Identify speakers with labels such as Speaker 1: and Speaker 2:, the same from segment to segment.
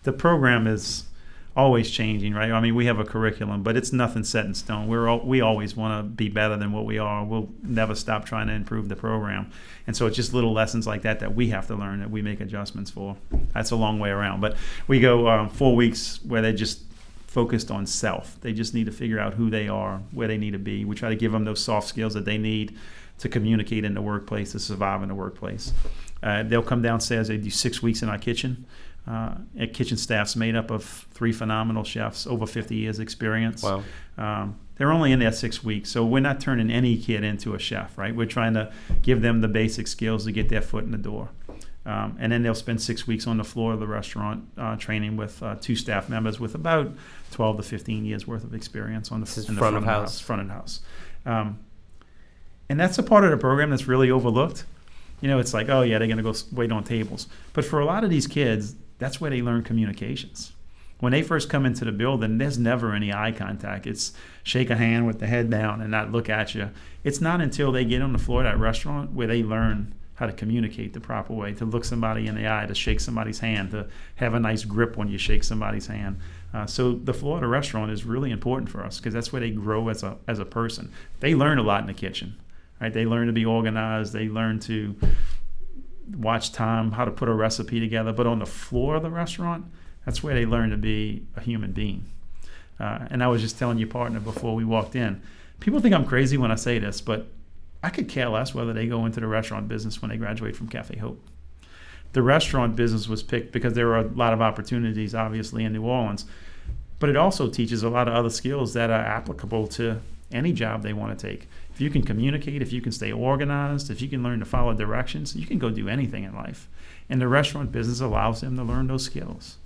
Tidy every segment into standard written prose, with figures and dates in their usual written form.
Speaker 1: the program is always changing, right? I mean, we have a curriculum, but it's nothing set in stone. We always want to be better than what we are. We'll never stop trying to improve the program. And so it's just little lessons like that we have to learn, that we make adjustments for. That's a long way around. But we go 4 weeks where they're just focused on self. They just need to figure out who they are, where they need to be. We try to give them those soft skills that they need to communicate in the workplace, to survive in the workplace. They'll come downstairs. They do 6 weeks in our kitchen. Our kitchen staff's made up of 3 phenomenal chefs, over 50 years experience.
Speaker 2: Wow.
Speaker 1: They're only in there 6 weeks, so we're not turning any kid into a chef, right? We're trying to give them the basic skills to get their foot in the door. And then they'll spend 6 weeks on the floor of the restaurant training with 2 staff members with about 12 to 15 years worth of experience in the front of house. And that's a part of the program that's really overlooked. You know, it's like, oh yeah, they're going to go wait on tables. But for a lot of these kids, that's where they learn communications. When they first come into the building, there's never any eye contact. It's shake a hand with the head down and not look at you. It's not until they get on the floor of that restaurant where they learn how to communicate the proper way, to look somebody in the eye, to shake somebody's hand, to have a nice grip when you shake somebody's hand. So the floor of the restaurant is really important for us because that's where they grow as a person. They learn a lot in the kitchen, right? They learn to be organized. They learn to watch time, how to put a recipe together. But on the floor of the restaurant, that's where they learn to be a human being. And I was just telling your partner before we walked in, people think I'm crazy when I say this, but I could care less whether they go into the restaurant business when they graduate from Cafe Hope. The restaurant business was picked because there are a lot of opportunities, obviously, in New Orleans, but it also teaches a lot of other skills that are applicable to any job they want to take. If you can communicate, if you can stay organized, if you can learn to follow directions, you can go do anything in life. And the restaurant business allows them to learn those skills.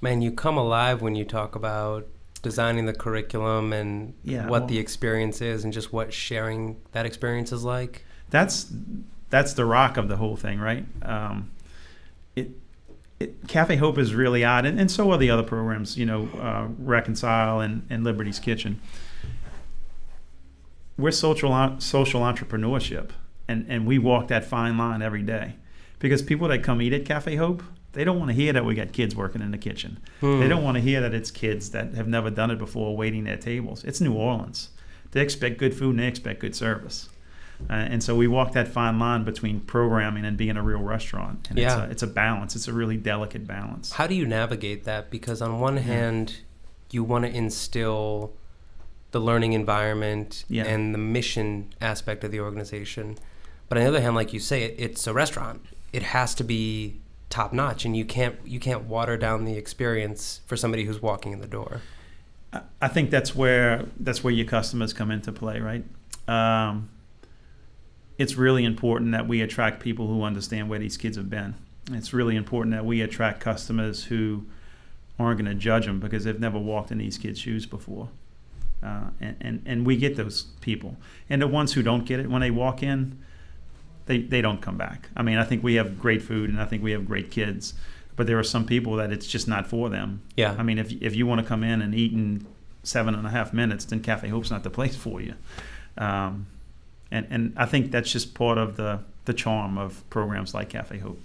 Speaker 2: Man, you come alive when you talk about designing the curriculum and what the experience is and just what sharing that experience is like.
Speaker 1: That's the rock of the whole thing, right? Cafe Hope is really odd, and so are the other programs, Reconcile and Liberty's Kitchen. We're social entrepreneurship, and we walk that fine line every day. Because people that come eat at Cafe Hope, they don't want to hear that we got kids working in the kitchen. They don't want to hear that it's kids that have never done it before waiting their tables. It's New Orleans. They expect good food and they expect good service. And so we walk that fine line between programming and being a real restaurant. And it's a balance. It's a really delicate balance.
Speaker 2: How do you navigate that? Because on one hand, you want to instill the learning environment and the mission aspect of the organization. But on the other hand, like you say, it's a restaurant. It has to be top notch, and you can't water down the experience for somebody who's walking in the door.
Speaker 1: I think that's where your customers come into play, right? It's really important that we attract people who understand where these kids have been. It's really important that we attract customers who aren't going to judge them because they've never walked in these kids' shoes before. And we get those people. And the ones who don't get it, when they walk in, they don't come back. I mean, I think we have great food and I think we have great kids, but there are some people that it's just not for them.
Speaker 2: Yeah.
Speaker 1: I mean, if you want to come in and eat in 7.5 minutes, then Cafe Hope's not the place for you. And I think that's just part of the charm of programs like Cafe Hope.